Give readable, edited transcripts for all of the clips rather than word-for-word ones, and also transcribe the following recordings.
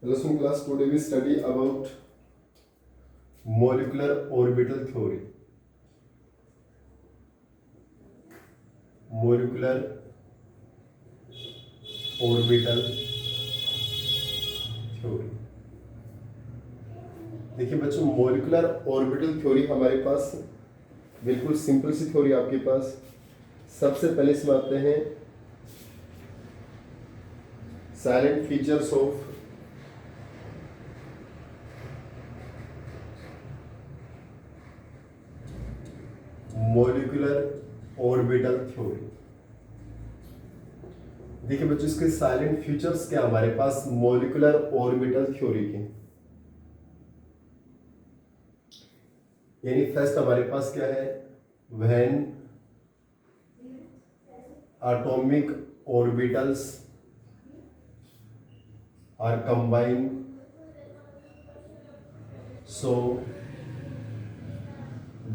Hello, student class. Today we study about molecular orbital theory. Molecular orbital theory. देखिए बच्चों, molecular orbital theory हमारे पास बिल्कुल simple सी theory आपके पास। सबसे पहले इसमें आते हैं salient features of molecular orbital theory. देखिए बच्चों, इसके साइलेंट फीचर्स क्या हमारे पास मोलिकुलर ऑर्बिटल थ्योरी के, यानी फर्स्ट हमारे पास क्या है, when atomic orbitals are combine so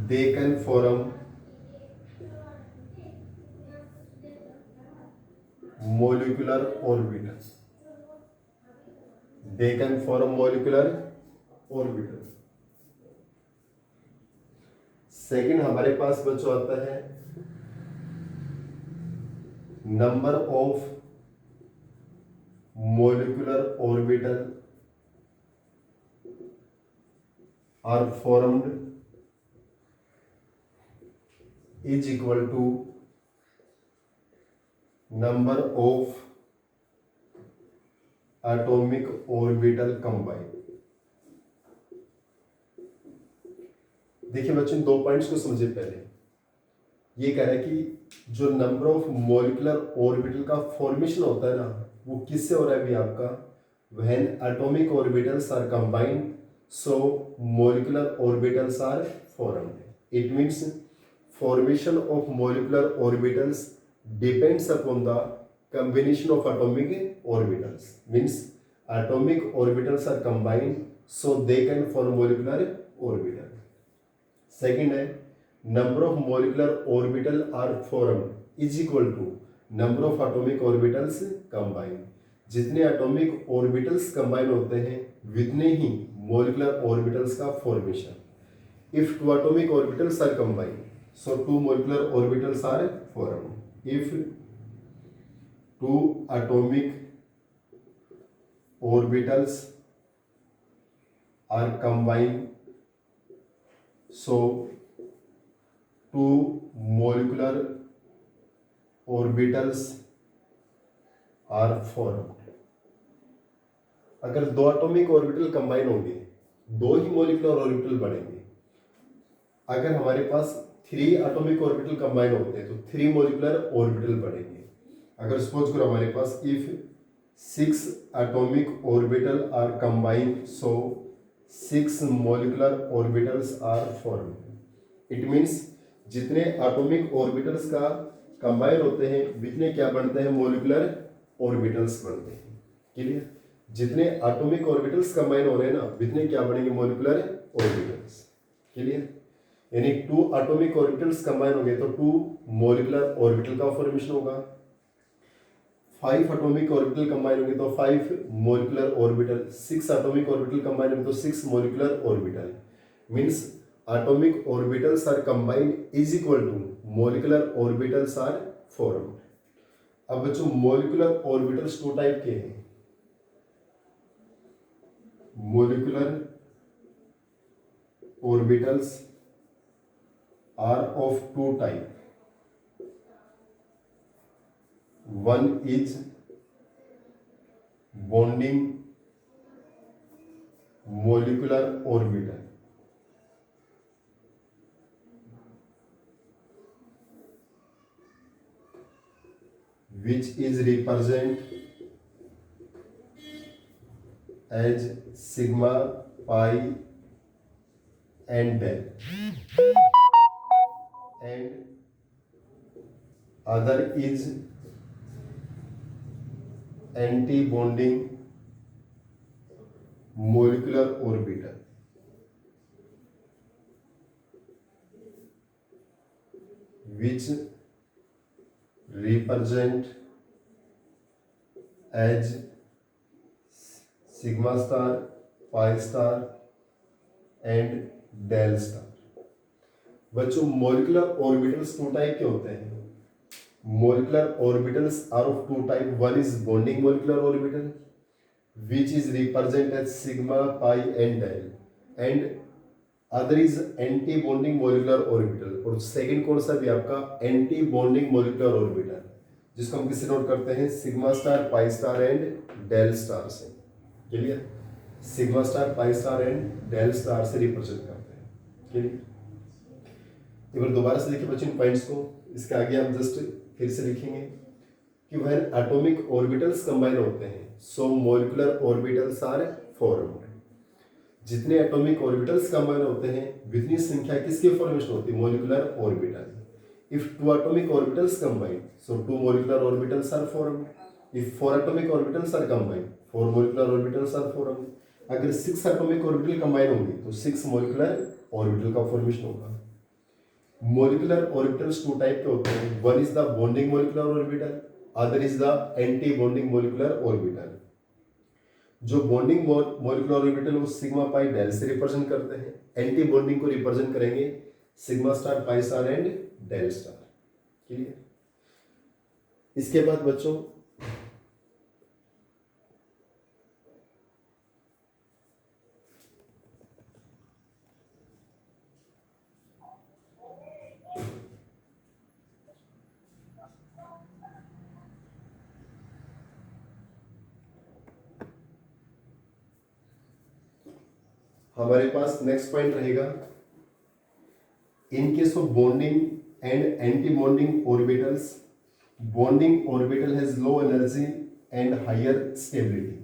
they can form molecular orbital. They can form molecular orbital. Second हमारे पास बच्चों आता है number of molecular orbital are formed is equal to number of atomic orbital combined. देखिए बच्चों, दो points को समझिए। पहले ये कह रहा है कि जो नंबर ऑफ मॉलिक्यूलर ऑर्बिटल का फॉर्मेशन होता है ना, वो किससे हो रहा है भी आपका, when atomic orbitals are combined so molecular orbitals are formed. It means formation of molecular orbitals depends upon the combination of atomic orbitals. Means atomic orbitals are combined so they can form molecular orbital. Second है number of molecular orbital are formed is equal to number of atomic orbitals combined. जितने atomic orbitals combine होते हैं उतने ही molecular orbitals का formation. If two atomic orbitals are combined, so two molecular orbitals are formed. If two atomic orbitals are combined, so two molecular orbitals are formed. अगर दो atomic orbital combine होंगे, दो ही molecular orbital बनेंगे। अगर हमारे पास three atomic orbital combine होते हैं तो थ्री मोलिकुलर ऑर्बिटल बनेंगे। अगर सपोज करो हमारे पास if 6 atomic orbital are combined so 6 molecular orbitals are formed. It means जितने एटॉमिक ऑर्बिटल्स का कंबाइन होते हैं उतने क्या बनते हैं, मोलिकुलर ऑर्बिटल्स बनते हैं। क्लियर? जितने एटॉमिक ऑर्बिटल्स कंबाइन हो रहे हैं ना उतने क्या बनेंगे, मोलिकुलर ऑर्बिटल्स। क्लियर? यानी टू एटॉमिक ऑर्बिटल्स कंबाइन होंगे तो टू मोलिकुलर ऑर्बिटल का फॉर्मेशन होगा। 5 एटॉमिक ऑर्बिटल कंबाइन होंगे तो 5 molecular orbital. 6 atomic orbital combine होंगे तो 6 molecular orbital. Means atomic orbitals are combined is equal to molecular orbitals are formed. अब बच्चों, मोलिकुलर ऑर्बिटल्स टू टाइप के हैं। Molecular orbitals are of two type. One is bonding molecular orbital, which is represent as sigma, pi and del, and other is anti-bonding molecular orbital, which represent as sigma star, pi star and del star. बच्चों molecular orbitals two type के होते हैं। Molecular orbitals are of two type, one is bonding molecular orbital which is represent as sigma, pi and del, and other is anti bonding molecular orbital। और second कौन सा भी आपका anti bonding molecular orbital, जिसको हम किससे note करते हैं, sigma star, pi star and del star से। Clear, sigma star, pi star and del star से रिप्रेजेंट करते हैं। क्लियर, एक बार दोबारा से देखिए बच्चों पॉइंट्स को, इसके आगे हम जस्ट फिर से लिखेंगे कि वह एटॉमिक ऑर्बिटल्स कंबाइन होते हैं so molecular orbitals are formed. जितने एटॉमिक ऑर्बिटल्स कंबाइन होते हैं वितनी संख्या किसकी फॉर्मेशन होती है, molecular orbital. If two atomic orbitals combine so two molecular orbitals are formed. If four atomic orbitals are combine four molecular orbitals are formed. अगर six atomic orbital combine होंगी तो सिक्स मॉलिक्यूलर ऑर्बिटल का formation होगा। Molecular orbitals two type के होते हैं, one is the bonding molecular orbital, other is the anti bonding molecular orbital. जो bonding molecular orbital वो सिग्मा, पाई, डेल से रिप्रेजेंट करते हैं। एंटी बॉन्डिंग को रिप्रेजेंट करेंगे sigma star, pi star and del star. Clear, इसके बाद बच्चों हमारे पास नेक्स्ट पॉइंट रहेगा, in case of bonding and anti bonding orbitals, bonding orbital has low energy and higher stability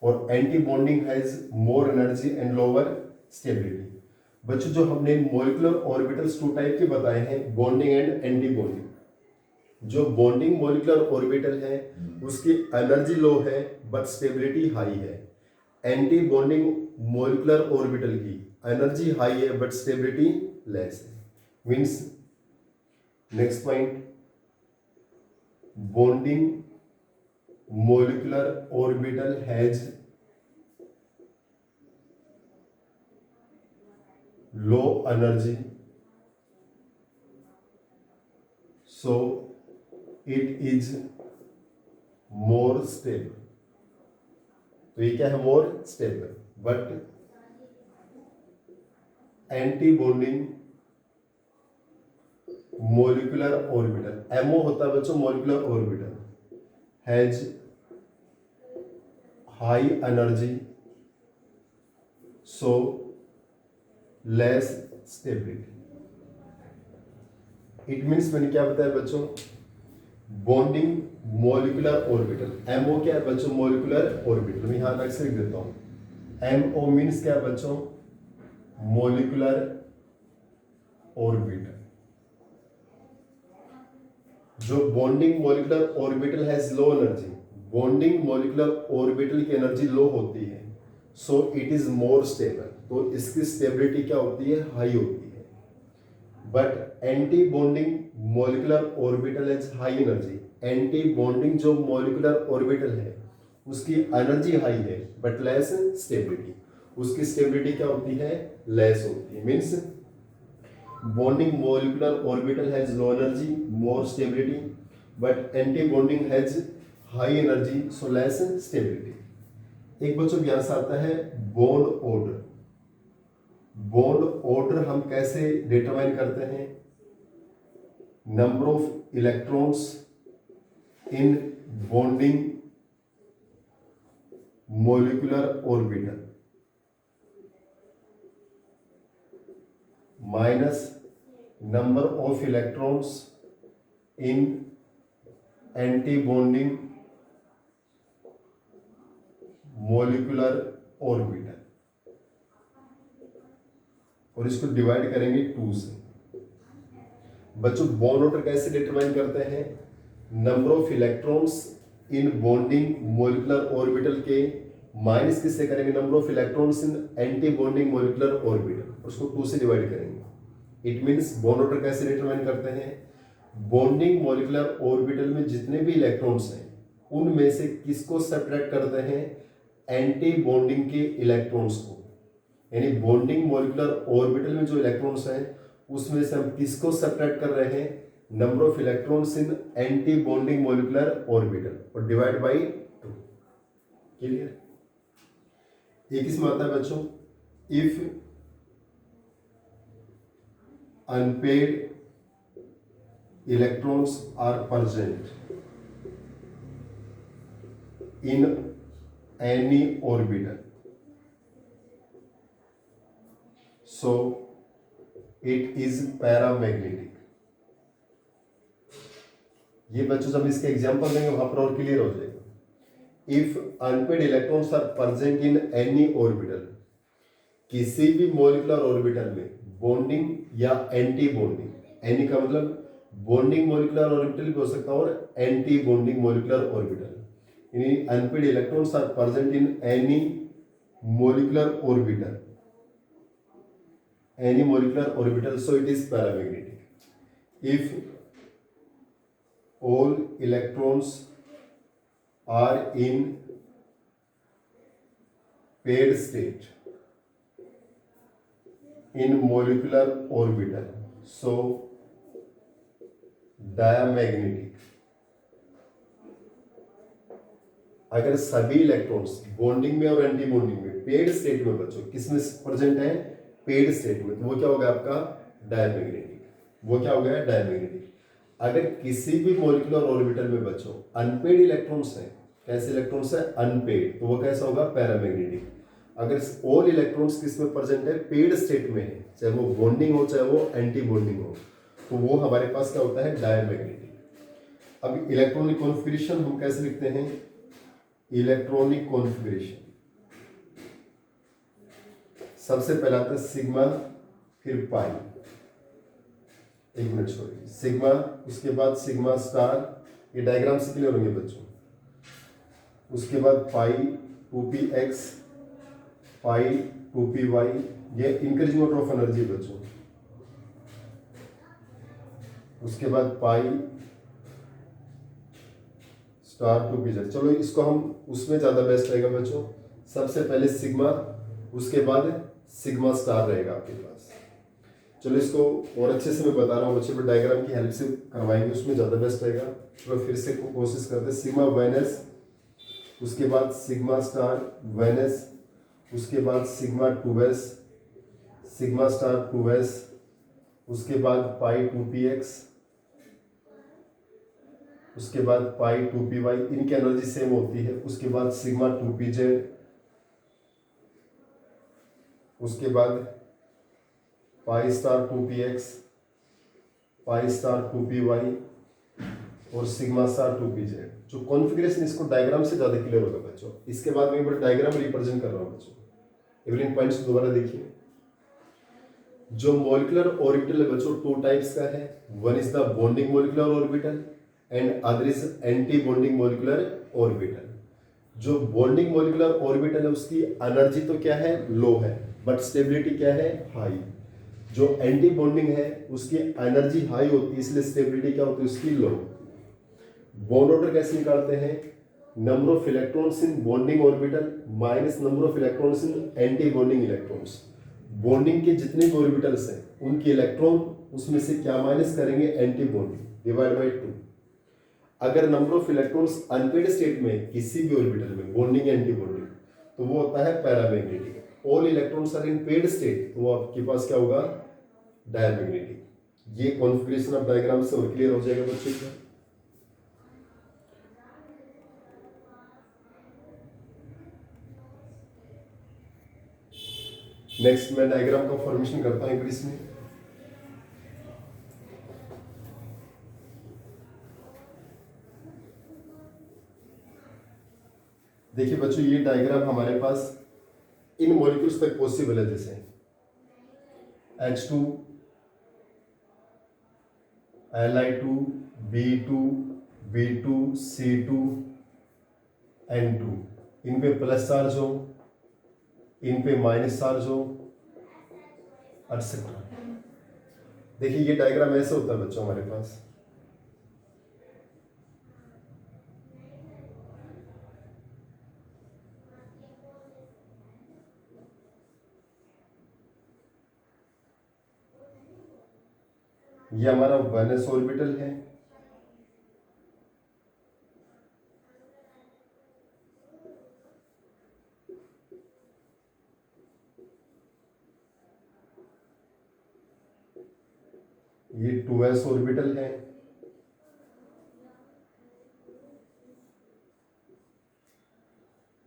और anti bonding has more energy and lower stability. बच्चों जो हमने मॉलिक्यूलर ऑर्बिटल्स टू टाइप के बताए हैं, बॉन्डिंग एंड एंटी बॉन्डिंग। जो bonding molecular orbital है उसकी एनर्जी लो है बट स्टेबिलिटी हाई है। एंटी बॉन्डिंग मॉलिक्यूलर ऑर्बिटल की एनर्जी हाई है बट स्टेबिलिटी लेस है। Means next point, bonding molecular orbital has low energy so it is more stable. तो ये क्या है, more stable. But anti bonding molecular orbital, MO होता है बच्चों molecular orbital, has high energy so less stability. It means मैंने क्या बताया बच्चों, बॉन्डिंग मॉलिक्यूलर ऑर्बिटल, एमओ क्या है बच्चों, मॉलिक्यूलर ऑर्बिटल। मैं यहां अलग से लिख देता हूं, एमओ मीन्स क्या है बच्चों, मॉलिक्यूलर ऑर्बिटल। जो bonding molecular orbital has low energy, bonding molecular orbital की एनर्जी लो होती है सो इट इज मोर स्टेबल, तो इसकी स्टेबिलिटी क्या होती है, हाई होती है। But anti bonding molecular orbital has high energy, anti bonding जो मॉलिक्यूलर ऑर्बिटल है उसकी एनर्जी हाई है बट लेस स्टेबिलिटी, उसकी स्टेबिलिटी क्या होती है, लेस होती है। Means bonding molecular orbital has low energy more stability but anti bonding has high energy so less stability. एक बच्चों यहां से आता है बॉन्ड ऑर्डर। बॉन्ड ऑर्डर हम कैसे डिटरमाइन करते हैं, number of electrons in bonding molecular orbital minus number of electrons in anti bonding molecular orbital, और इसको डिवाइड करेंगे 2 से। बच्चों बॉन्ड ऑर्डर कैसे डिटरमाइन करते हैं, number of electrons in bonding molecular orbital के माइनस किससे करेंगे, number of electrons in anti bonding molecular orbital, उसको 2 से डिवाइड करेंगे। इट मींस बॉन्ड ऑर्डर कैसे डिटरमाइन करते हैं, बॉन्डिंग मॉलिक्यूलर ऑर्बिटल में जितने भी इलेक्ट्रॉन्स हैं उनमें से किसको सेपरेट करते हैं, एंटी बॉन्डिंग के इलेक्ट्रॉन्स को, यानी बॉन्डिंग मॉलिक्यूलर ऑर्बिटल में जो इलेक्ट्रॉन्स हैं उसमें से हम किसको सेपरेट कर रहे हैं, number of electrons in anti bonding molecular orbital, और डिवाइड बाई 2। क्लियर। एक इसमें आता है बच्चों, if unpaired electrons are present in any orbital, so it is paramagnetic। ये बच्चों जब इसके एग्जांपल देंगे वहां पर और क्लियर हो जाएगा। If unpaired electrons are present in any orbital, किसी भी मॉलिक्यूलर ऑर्बिटल में बॉन्डिंग या एंटी बॉन्डिंग, एनी का मतलब बॉन्डिंग मॉलिक्यूलर ऑर्बिटल भी हो सकता है और एंटी बॉन्डिंग मॉलिक्यूलर ऑर्बिटल, यानी unpaired electrons are present in any molecular orbital, any molecular orbital, so it is paramagnetic. If all electrons are in paired state in molecular orbital, so diamagnetic। अगर सभी electrons bonding में और anti bonding में paid state में बच्चों किसमें present है, paid state में, तो वो क्या होगा आपका डायमैग्नेटिक। वो क्या हो गया डायमैग्नेटिक। अगर किसी भी मॉलिक्यूलर ऑर्बिटल में बच्चों अनपेड इलेक्ट्रॉन्स हैं, कैसे इलेक्ट्रॉन्स है अनपेड, तो वो कैसा होगा पैरामैग्नेटिक। अगर ऑल इलेक्ट्रॉन्स किसमें प्रेजेंट है, पेड स्टेट में है, चाहे वो बॉन्डिंग हो चाहे वो एंटी बॉन्डिंग हो, तो वो हमारे पास क्या होता है डायमैग्नेटिक। अब इलेक्ट्रॉनिक कॉन्फिगरेशन हम कैसे लिखते हैं, इलेक्ट्रॉनिक कॉन्फिगरेशन सबसे पहला आता है सिग्मा, फिर पाई, एक मिनट छोड़िए, सिग्मा, उसके बाद सिग्मा स्टार, ये डायग्राम से क्लियर होंगे बच्चों। उसके बाद पाई 2px, पाई 2py, ये इंक्रीजिंग ऑर्डर ऑफ एनर्जी बच्चों। उसके बाद पाई स्टार 2pz। चलो इसको हम उसमें ज़्यादा बेस्ट रहेगा बच्चों, सबसे पहले सिग्मा, उसके बाद सिग्मा स्टार रहेगा आपके पास। चलो इसको और अच्छे से मैं बता रहा हूँ बच्चे, पर डायग्राम की हेल्प से करवाएंगे, उसमें ज़्यादा बेस्ट रहेगा। चलो फिर से कोशिश करते हैं, सिग्मा वाइनस, उसके बाद सिग्मा स्टार वाइनस, उसके बाद sigma 2s, sigma star 2s, उसके बाद पाई 2px, उसके बाद पाई 2py, इनकी एनर्जी सेम होती है। उसके बाद सिग्मा 2pz, उसके बाद पाई star 2px, pi star 2py और सिग्मा स्टार 2pz। जो कॉन्फ़िगरेशन, इसको डायग्राम से ज़्यादा क्लियर होगा बच्चों। इसके बाद मैं बड़ा डायग्राम रिप्रेजेंट कर रहा हूँ बच्चों, एवरीथिंग पॉइंट्स दोबारा देखिए। जो मॉलिक्यूलर ऑर्बिटल है बच्चों टू टाइप्स का है, one is the bonding molecular orbital and other is anti bonding molecular orbital. जो बॉन्डिंग मॉलिक्यूलर ऑर्बिटल है उसकी एनर्जी तो क्या है, लो है, बट स्टेबिलिटी क्या है, हाई। जो एंटी बॉन्डिंग है उसकी एनर्जी हाई होती है, इसलिए स्टेबिलिटी क्या होती है उसकी लो। बॉन्ड ऑर्डर कैसे निकालते हैं, number of electrons in bonding orbital minus number of electrons in anti bonding electrons. Bonding के जितने भी ऑर्बिटल्स हैं उनके इलेक्ट्रॉन उसमें से क्या माइनस करेंगे, एंटी बॉन्डिंग, डिवाइड बाई 2। अगर number of electrons unpaired state में किसी भी ऑर्बिटल में बॉन्डिंग एंटी बॉन्डिंग, तो वो होता है paramagnetic. All electrons are in paired state, तो वो आपके पास क्या होगा, डायमैग्नेटिक। ये कॉन्फ़िगरेशन ऑफ डायग्राम से और क्लियर हो जाएगा बच्चों को। नेक्स्ट मैं डायग्राम का फॉर्मेशन करता हूं इंग्लिश में। देखिए बच्चों, ये डायग्राम हमारे पास इन मॉलिक्यूल्स तक पॉसिबल है, जैसे H2, Li2, B2, B2, C2, N2, इन पे प्लस चार्ज हो, इन पे माइनस चार्ज हो, एटसेट्रा। देखिए ये डायग्राम ऐसे होता है बच्चों हमारे पास। ये हमारा 1s ऑर्बिटल है, ये 2s ऑर्बिटल है,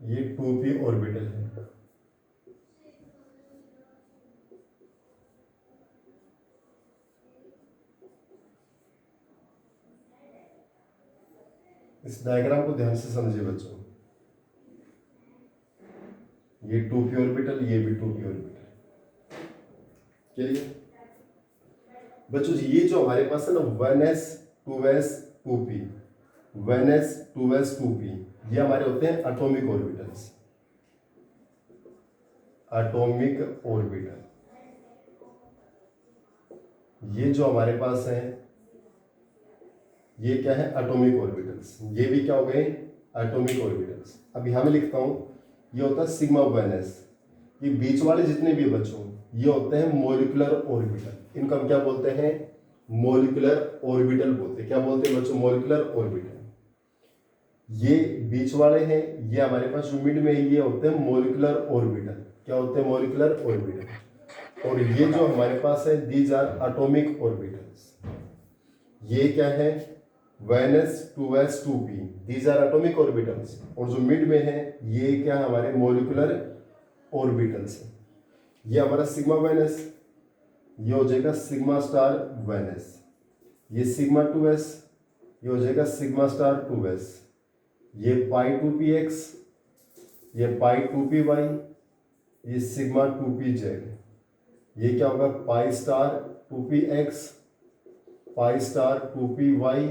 ये 2p ऑर्बिटल है। इस डायग्राम को ध्यान से समझिए बच्चों, ये 2p ऑर्बिटल, ये भी 2p ऑर्बिटल। क्लियर बच्चों जी? ये जो हमारे पास है ना 1s 2s 2p, 1s 2s 2p, ये हमारे होते हैं एटॉमिक ऑर्बिटल्स, एटॉमिक ऑर्बिटल। ये जो हमारे पास है ये क्या है? Atomic orbitals. ये भी क्या हो गए? Atomic orbitals. अब यहां में लिखता हूं, ये होता है सिग्मा 1s। ये बीच वाले जितने भी बच्चों ये होते हैं मॉलिक्यूलर ऑर्बिटल। इनको हम क्या बोलते हैं? मॉलिक्यूलर ऑर्बिटल बोलते हैं। क्या बोलते हैं बच्चों? Molecular orbital. ये बीच वाले हैं, ये हमारे पास जो मिड में है ये होते हैं मॉलिक्यूलर ऑर्बिटल। क्या होते हैं? Molecular orbital. और ये जो हमारे पास है दीज आर एटॉमिक ऑर्बिटल्स। ये क्या है? 1s 2s 2p, these are atomic orbitals. और जो मिड में है ये क्या? हमारे मॉलिक्यूलर ऑर्बिटल्स है। ये हमारा सिग्मा 1s, ये हो जाएगा सिग्मा स्टार 1s। ये सिग्मा 2s, ये हो जाएगा सिग्मा स्टार 2s। ये पाई 2px, ये पाई 2py, ये सिग्मा 2pz। ये क्या होगा? पाई star 2px, pi star 2py,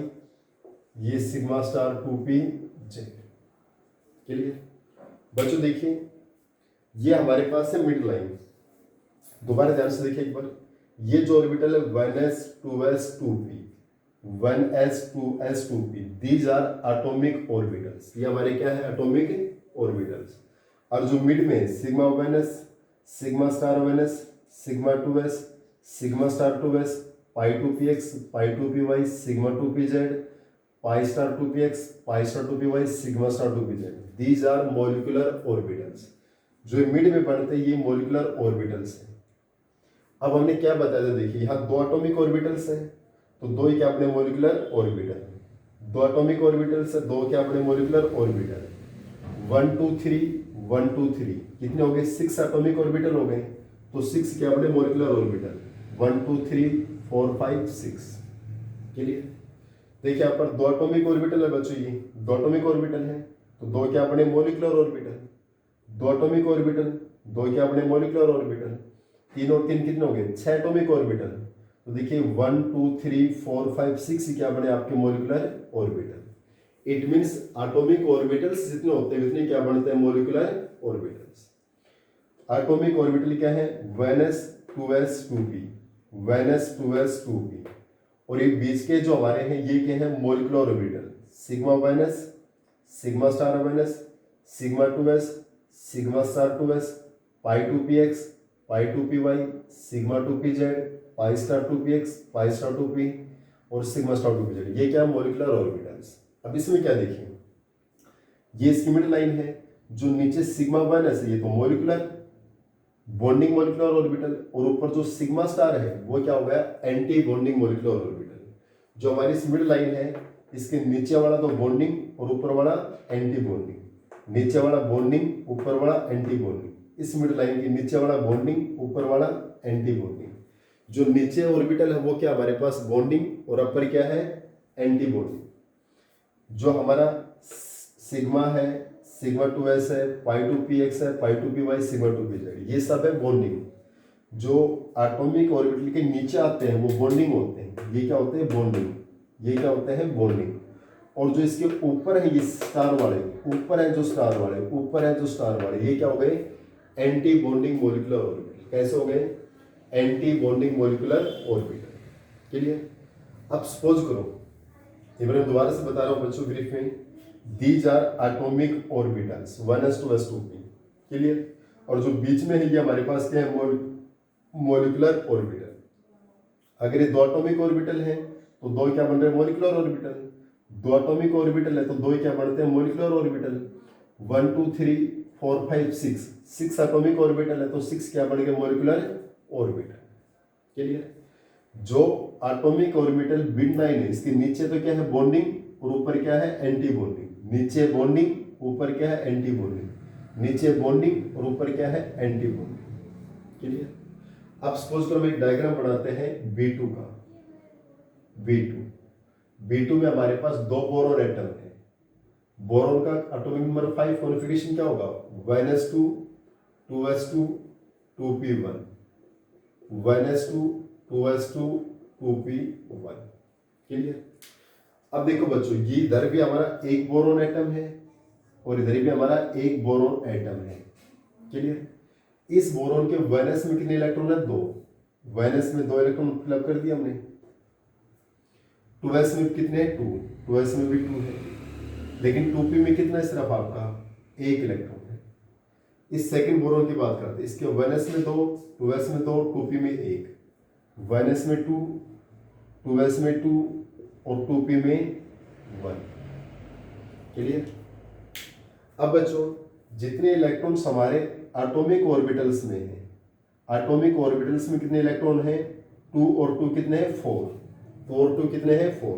ये सिग्मा स्टार 2pz। क्लियर बच्चों? देखिए ये हमारे पास है मिड लाइन। दोबारा ध्यान से देखिए एक बार, ये जो ऑर्बिटल है 1s 2s 2p, 1s 2s 2p, these are atomic orbitals. ये हमारे क्या है? Atomic orbitals. और जो मिड में sigma 1s, sigma star 1s, sigma 2s, sigma star 2s, pi 2px, pi 2py, sigma 2pz, pi star 2px, pi star 2py, sigma star 2pz, these are molecular orbitals. जो mid में बनते हैं ये molecular orbitals हैं। अब हमने क्या बताया था? देखिए यहाँ दो एटॉमिक ऑर्बिटल्स हैं, तो दो ही क्या अपने मॉलिक्यूलर ऑर्बिटल। दो एटॉमिक ऑर्बिटल्स है, दो क्या अपने मॉलिक्यूलर ऑर्बिटल। 1 2 3 1 2 3 कितने हो गए? 6 एटॉमिक ऑर्बिटल हो गए। तो 6 क्या अपने मॉलिक्यूलर ऑर्बिटल। 1 2 3 4 5 6। क्लियर? देखिए यहाँ पर दो एटॉमिक ऑर्बिटल है बच्चों, ये दो एटॉमिक ऑर्बिटल है, तो दो क्या अपने मॉलिक्यूलर ऑर्बिटल। दो एटॉमिक ऑर्बिटल, दो क्या अपने मॉलिक्यूलर ऑर्बिटल। 3 और 3 कितने हो गए? 6 एटॉमिक ऑर्बिटल। तो देखिए 1 2 3 4 5 6 क्या बने? आपके molecular orbital. It means atomic orbitals जितने होते हैं उतने क्या बनते हैं? Molecular orbitals. एटॉमिक ऑर्बिटल क्या है? 1s 2s 2p, 1s 2s 2p। और ये बीच के जो हमारे हैं ये क्या है? Molecular orbital. Sigma 1s, sigma star 1s, sigma 2s, sigma star 2s, pi 2px, pi 2py, sigma 2pz, pi star 2px, pi star 2p और सिग्मा स्टार 2pz। ये क्या? Molecular orbitals. अब इसमें क्या देखिए, ये इसकी मिड लाइन है। जो नीचे सिग्मा 1s है ये तो मॉलिक्यूलर बॉन्डिंग मॉलिक्यूलर ऑर्बिटल, और ऊपर जो सिग्मा स्टार है वो क्या हो गया? Anti bonding molecular orbital. जो हमारी इस मिड लाइन है इसके नीचे वाला तो बॉन्डिंग और ऊपर वाला एंटी बॉन्डिंग। नीचे वाला बॉन्डिंग, ऊपर वाला एंटी बॉन्डिंग। इस मिड लाइन के नीचे वाला बॉन्डिंग, ऊपर वाला एंटी बॉन्डिंग। जो नीचे ऑर्बिटल है वो क्या? हमारे पास बॉन्डिंग और ऊपर क्या है? Anti bonding. जो हमारा सिग्मा है, सिग्मा 2s है, पाई 2px है, पाई 2py, सिग्मा 2pz, ये सब है बॉन्डिंग। जो एटॉमिक ऑर्बिटल के नीचे आते हैं वो बॉन्डिंग होते हैं। ये क्या होते हैं? बॉन्डिंग। ये क्या होते हैं? बॉन्डिंग। और जो इसके ऊपर है ये स्टार वाले, ऊपर है जो स्टार वाले, ऊपर है जो स्टार वाले, ये क्या हो गए? Anti bonding molecular orbital. कैसे हो गए? Anti bonding molecular orbital. Clear? अब सपोज करो, ये मैं दोबारा से बता रहा हूं बच्चों ब्रीफ में, these are atomic orbitals 1s 2s 2p। Clear? और जो बीच में है ये हमारे पास क्या है? Molecular orbital. अगर ये दो एटॉमिक ऑर्बिटल है तो दो क्या बन रहे हैं, मॉलिक्यूलर ऑर्बिटल। दो एटॉमिक ऑर्बिटल है तो दो क्या बनते हैं, मॉलिक्यूलर ऑर्बिटल। 1 2 3 4 5 6, 6 एटॉमिक ऑर्बिटल है तो 6 क्या बन गए, मॉलिक्यूलर ऑर्बिटल। क्लियर। जो एटॉमिक ऑर्बिटल मिड-9 है इसके नीचे तो क्या है, बॉन्डिंग और ऊपर क्या है, एंटी बॉन्डिंग। नीचे बॉन्डिंग ऊपर क्या है, एंटी बॉन्डिंग। नीचे बॉन्डिंग और ऊपर क्या है, एंटी बॉन्डिंग। क्लियर। अब सपोज करो हम एक डायग्राम बनाते हैं B2 का। B2 में हमारे पास दो बोरोन एटम है। बोरोन का एटॉमिक नंबर 5 कॉन्फिगरेशन क्या होगा, 1s2 2s2 2p1, 1s2 2s2 2p1। Clear. अब देखो बच्चों, ये इधर भी हमारा एक बोरोन एटम है और इधर भी हमारा एक बोरोन एटम है। क्लियर। इस बोरोन के 1s में कितने इलेक्ट्रॉन है, 2। 1s में 2 इलेक्ट्रॉन फिलअप कर दिया हमने। 2s में कितने हैं, 2। 2s में भी 2 है, लेकिन 2p में कितना है, सिर्फ आपका एक इलेक्ट्रॉन है। इस सेकंड बोरोन की बात करते हैं, इसके 1s में 2, 2s में 2, 2p में 1। 1s में 2, 2s में 2 और 2p में 1। क्लियर। अब बच्चों, जितने इलेक्ट्रॉन्स हमारे एटॉमिक ऑर्बिटल्स में हैं, एटॉमिक ऑर्बिटल्स में कितने इलेक्ट्रॉन हैं, 2 और 2 कितने हैं, 4। 2 और 2 कितने हैं, 4।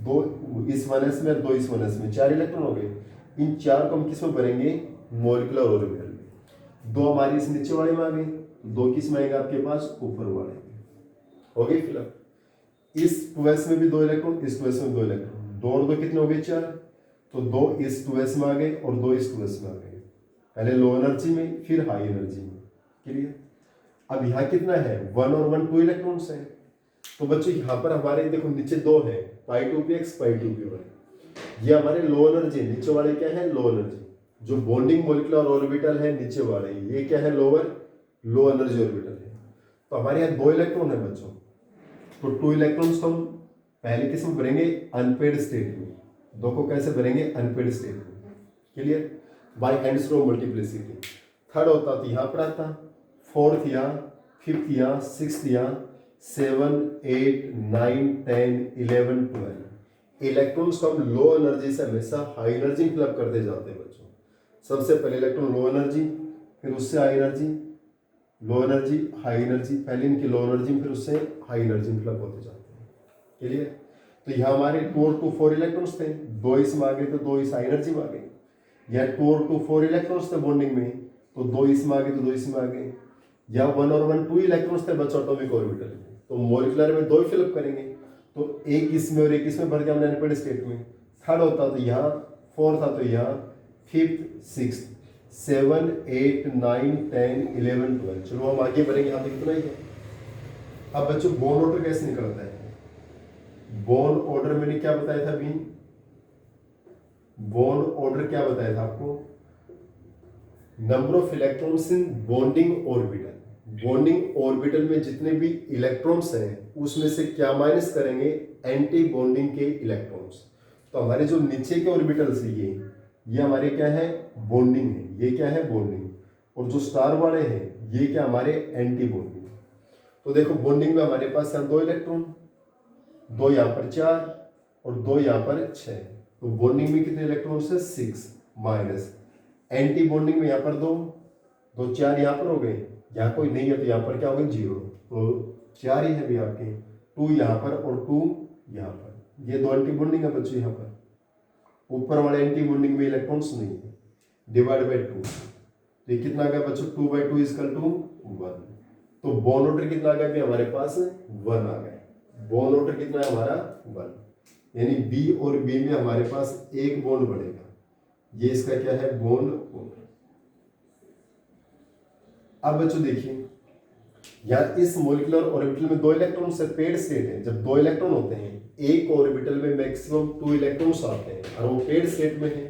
2 इस 1s में, 2 इस 1s में, 4 इलेक्ट्रॉन हो गए। इन 4 को हम किस में भरेंगे, मॉलिक्यूलर ऑर्बिटल में। 2 हमारी इस नीचे वाले में आ गए, 2 किस में आएगा आपके पास, ऊपर वाले में। हो गई फिलअप। इस 2s में भी 2 इलेक्ट्रॉन, इस 2s में 2 इलेक्ट्रॉन, 2 और 2 कितने हो गए, 4। तो 2 इस 2s में आ गए और 2 इस 2s में आ गए। पहले लो एनर्जी में फिर हाई एनर्जी में। क्लियर। अब यहाँ कितना है, 1 और 1 2 इलेक्ट्रॉन्स हैं। तो बच्चों यहाँ पर हमारे देखो नीचे 2 है, π2px π2p1। ये हमारे लो एनर्जी, नीचे वाले क्या है, लो एनर्जी। जो बॉन्डिंग मॉलिक्यूलर ऑर्बिटल है नीचे वाले, ये क्या है, लोअर लो एनर्जी ऑर्बिटल है। तो हमारे यहाँ 2 इलेक्ट्रॉन है बच्चों। तो 2 इलेक्ट्रॉन्स हम पहले किस में भरेंगे, अनपेड स्टेट में। 2 को कैसे भरेंगे, अनपेड स्टेट में। क्लियर। बाय हैंड्स रो मल्टीप्लिसिटी। थर्ड होता तो यहाँ पर आता, फोर्थ या फिफ्थ या सिक्स्थ या 7 8 9 10 11 12 इलेक्ट्रॉन्स को हम लो एनर्जी से हमेशा हाई एनर्जी फिलअप करते जाते हैं बच्चों। सबसे पहले इलेक्ट्रॉन लो एनर्जी, फिर उससे high energy, low energy high energy, पहले इनकी लो एनर्जी फिर उससे हाई एनर्जी फिलअप होते जाते हैं। क्लियर। तो यहाँ हमारे 2 और 2 4 इलेक्ट्रॉन्स थे, 2 इसमें आ गए तो 2 इस हाई एनर्जी में आ गए। या 2 और 2 4 इलेक्ट्रॉन्स थे बॉन्डिंग में, तो 2 इसमें आ गए तो 2 इसमें आ गए। या 1 और 1 2 इलेक्ट्रॉन्स थे बच्चों एटॉमिक ऑर्बिटल में, तो मॉलिक्यूलर में 2 ही फिलअप करेंगे। तो एक इसमें और एक इसमें भर दिया हमने अनपेड स्टेट में। थर्ड होता तो यहाँ, फोर्थ था तो यहाँ, फिफ्थ सिक्स्थ 7 8 9 10 11 12। चलो हम आगे बढ़ेंगे, यहाँ तक इतना ही है। अब बच्चों बॉन्ड ऑर्डर कैसे निकलता है, बॉन्ड ऑर्डर मैंने क्या बताया था अभी, बॉन्ड ऑर्डर क्या बताया था आपको, number of electrons in bonding orbital. Bonding orbital में जितने भी इलेक्ट्रॉन्स हैं उसमें से क्या माइनस करेंगे, एंटी बॉन्डिंग के इलेक्ट्रॉन्स। तो हमारे जो नीचे के ऑर्बिटल्स है ये हमारे क्या है, बॉन्डिंग है, ये क्या है, बॉन्डिंग। और जो स्टार वाले हैं ये क्या, हमारे एंटी बॉन्डिंग। तो देखो बॉन्डिंग में हमारे पास यहाँ 2 इलेक्ट्रॉन, 2 यहाँ पर 4 और 2 यहाँ पर 6। तो बॉन्डिंग में कितने इलेक्ट्रॉन्स है, 6 माइनस। एंटी बॉन्डिंग में यहाँ पर 2 2 4 यहाँ पर हो गए, यहाँ कोई नहीं है तो यहाँ पर क्या हो गए, 0। तो 4 ही है भी आपके, 2 यहाँ पर और 2 यहाँ पर। ये 2 एंटी बॉन्डिंग है बच्चों। यहाँ पर ऊपर वाले एंटी बॉन्डिंग में इलेक्ट्रॉन्स नहीं है, डिवाइड बाई 2। तो ये कितना आ गया बच्चों, 2/2 इक्वल टू 1। तो बॉन्ड ऑर्डर कितना आ गया भी हमारे पास, 1 आ गया। बॉन्ड ऑर्डर कितना है हमारा, 1। यानी बी और बी में हमारे पास एक बॉन्ड बढ़ेगा। ये इसका क्या है, बॉन्ड ऑर्डर। अब बच्चों देखिए, यार इस मॉलिक्यूलर ऑर्बिटल में 2 इलेक्ट्रॉन से पेड स्टेट है। जब 2 इलेक्ट्रॉन होते हैं एक ऑर्बिटल में मैक्सिमम 2 इलेक्ट्रॉन्स आते हैं और वो पेड स्टेट में है।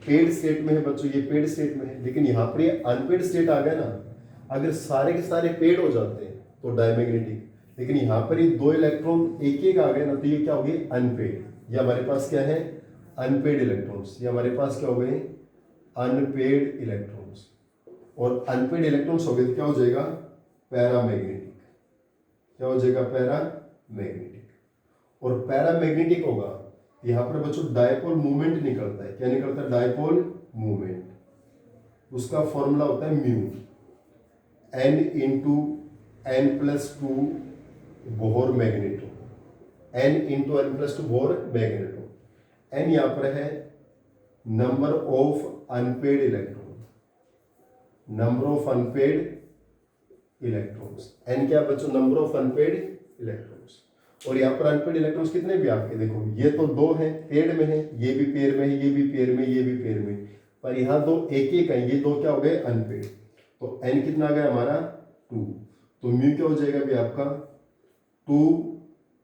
पेड स्टेट में है बच्चों, ये पेड स्टेट में है। लेकिन यहाँ पर ये अनपेड स्टेट आ गया ना, अगर सारे के सारे पेड हो जाते हैं तो डायमैग्नेटिक। लेकिन यहाँ पर ये 2 इलेक्ट्रॉन एक एक आ गए ना, तो ये क्या हो गए, अनपेड। ये हमारे पास क्या है, अनपेड इलेक्ट्रॉन्स। ये हमारे पास क्या हो गए, अनपेड इलेक्ट्रॉन्स। और अनपेड इलेक्ट्रॉन्स हो गए तो क्या हो जाएगा, पैरामैग्नेटिक। क्या हो जाएगा, पैरामैग्नेटिक। मैग्नेटिक। और पैरामैग्नेटिक होगा, यहाँ पर बच्चों डायपोल मूवमेंट निकलता है। क्या निकलता है? Dipole movement. उसका फॉर्मूला होता है mu n into n plus two Bohr magneto, n into n plus two Bohr magneto. n यहाँ पर है number of unpaired electron, number of unpaired electrons. n क्या बच्चों? Number of unpaired electrons. और यहाँ पर अनपेड इलेक्ट्रॉन्स कितने भी आपके देखो, ये तो दो हैं, पेड में है, ये भी पेयर में है, ये भी पेयर में, ये भी पेयर में, पर यहाँ दो एक एक है, ये दो क्या हो गए? अनपेड। तो n कितना आ गया हमारा? 2। तो म्यू क्या हो जाएगा भी आपका? 2,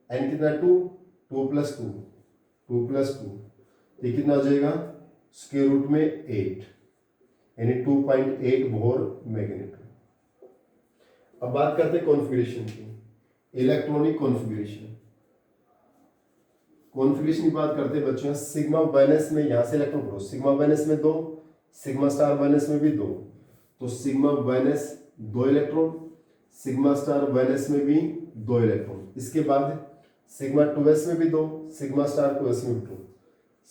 n कितना? 2, 2 प्लस 2, 2 प्लस 2, ये कितना हो जाएगा? स्क्वायर रूट में 8, यानी 2.8 बोहर मैग्नेट। अब बात करते हैं कॉन्फ़िगरेशन की, इलेक्ट्रॉनिक कॉन्फ़िगरेशन। कॉन्फ़िगरेशन की बात करते हैं बच्चों, सिग्मा वाइनस में यहाँ से इलेक्ट्रॉन पढ़ो, सिग्मा वाइनस में 2, सिग्मा स्टार वाइनस में भी 2, तो sigma wines 2 electron, sigma star wines में भी 2 इलेक्ट्रॉन। इसके बाद सिग्मा 2s में भी 2, सिग्मा स्टार 2s में भी 2,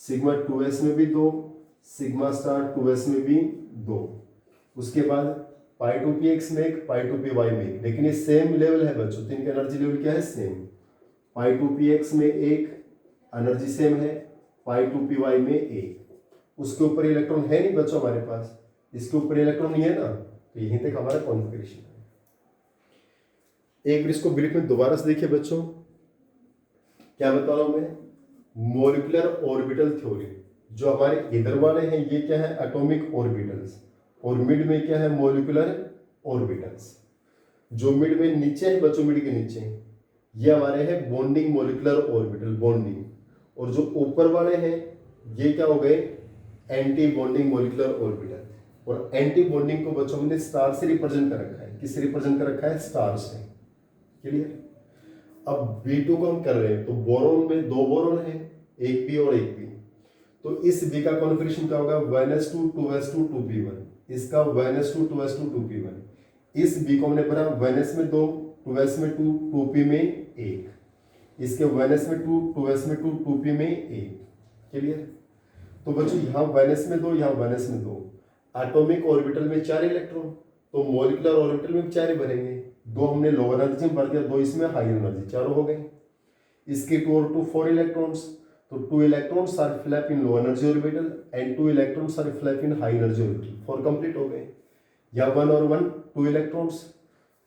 सिग्मा 2s में भी 2, सिग्मा स्टार 2s में भी 2। उसके बाद पाई 2px में एक, पाई 2py में एक, लेकिन ये सेम लेवल है बच्चों, तो इनका एनर्जी लेवल क्या है? सेम। पाई 2px में एक एनर्जी सेम है, पाई 2py में एक। उसके ऊपर इलेक्ट्रॉन है नहीं बच्चों हमारे पास, इसके ऊपर इलेक्ट्रॉन नहीं है ना, तो यहीं तक हमारा कॉन्फ़िगरेशन है। एक बार इसको ब्रीफ में दोबारा से देखिए बच्चों, क्या बता रहा हूं मैं? Molecular orbital theory. जो हमारे इधर वाले हैं ये क्या है? Atomic orbitals. और मिड में क्या है? Molecular orbitals. जो मिड में नीचे है बच्चों, मिड के नीचे ये हमारे हैं बॉन्डिंग मॉलिक्यूलर ऑर्बिटल, बॉन्डिंग। और जो ऊपर वाले हैं ये क्या हो गए? Anti bonding molecular orbital. और एंटी बॉन्डिंग को बच्चों ने स्टार से रिप्रेजेंट कर रखा है। किससे रिप्रेजेंट कर रखा है? स्टार से। क्लियर? अब B2 को हम कर रहे हैं, तो बोरोन में 2 बोरोन है, एक P और एक P। तो इस B का कॉन्फ़िगरेशन क्या होगा? 1s2 2s2 2p1। इसका 1s2 2s2 2p1। इस B को हमने पढ़ा 1s में 2, 2s में 2, 2p में 1। इसके 1s में 2, 2s में 2, 2p में 1। क्लियर? तो बच्चों यहाँ 1s में 2, यहाँ 1s में 2। एटॉमिक ऑर्बिटल में 4 इलेक्ट्रॉन, तो मॉलिक्यूलर ऑर्बिटल में 4 बनेंगे। 2 हमने लो एनर्जी में भर दिया, 2 इसमें हाई एनर्जी, चारों हो गए। इसके 2 और 2 4 इलेक्ट्रॉन्स, तो 2 electrons are flap in low energy orbital and 2 electrons are flap in high energy orbital, 4 complete हो गए। या 1 और 1 2 इलेक्ट्रॉन्स,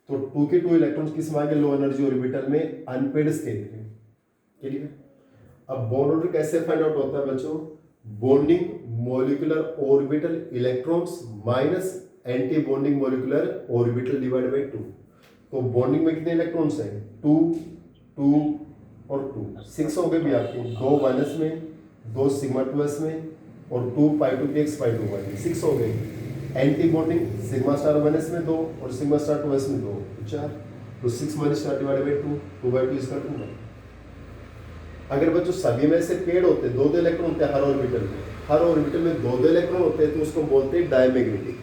तो 2 के 2 इलेक्ट्रॉन्स किस में आ गए? लो एनर्जी ऑर्बिटल में, अनपेड स्टेट में। क्लियर? अब बॉन्ड ऑर्डर कैसे फाइंड आउट होता है बच्चों? Bonding molecular orbital electrons minus anti bonding molecular orbital divide by 2। तो बॉन्डिंग में कितने इलेक्ट्रॉन्स हैं? 2 2 और 2, 6 हो गए भी आपके। 2 1s में, 2 सिग्मा 2s में, और 2 पाई 2px पाई 2y में, 6 हो गए। Anti bonding sigma star 1s में 2 और सिग्मा स्टार 2s में 2, 4। तो 6 माइनस 4 डिवाइड बाई 2, 2/2 इसका 2। अगर बच्चों सभी में से पेड़ होते, 2 इलेक्ट्रॉन होते हैं हर ऑर्बिटल में, हर ऑर्बिटल में 2 इलेक्ट्रॉन होते हैं, तो उसको बोलते हैं डायमैग्नेटिक।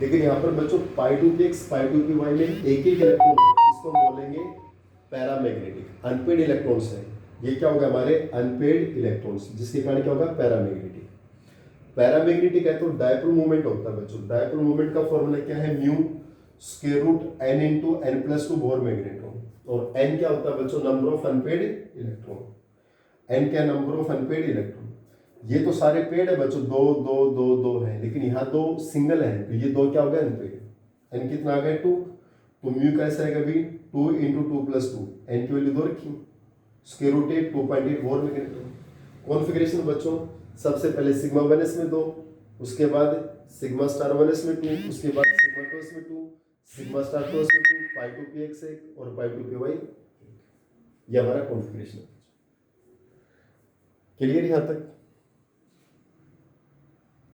लेकिन यहाँ पर बच्चों पाई 2px पाई 2py में एक इलेक्ट्रॉन, इसको बोलेंगे पैरामैग्नेटिक। अनपेड इलेक्ट्रॉन्स है, ये क्या होगा? हमारे अनपेड इलेक्ट्रॉन्स, जिसके कारण क्या होगा? पैरामैग्नेटिक। पैरामैग्नेटिक है तो डायपोल मूवमेंट होता है बच्चों। डायपोल मूवमेंट का फॉर्मूला क्या है? Mu square root n into n plus 2 Bohr magnetron. और n क्या होता है बच्चों? Number of unpaired electron. n क्या? Number of unpaired electron. ये तो सारे पेड है बच्चों, 2 2 2 2 है, लेकिन यहाँ 2 सिंगल है, तो ये 2 क्या हो गया? अनपेड। n कितना आ गया? 2। तो म्यू कैसे आएगा भी? 2 इंटू 2 प्लस 2, n की वैल्यू 2 रखी, square root 8 2.8 Bohr magnetron. Configuration बच्चों, सबसे पहले सिग्मा 1s में 2, उसके बाद सिग्मा स्टार 1s में 2, उसके बाद सिग्मा 2s में 2, सिग्मा स्टार 2s में 2, पाई 2px 1 और पाई 2py 1। ये हमारा कॉन्फ़िगरेशन है। क्लियर यहाँ तक?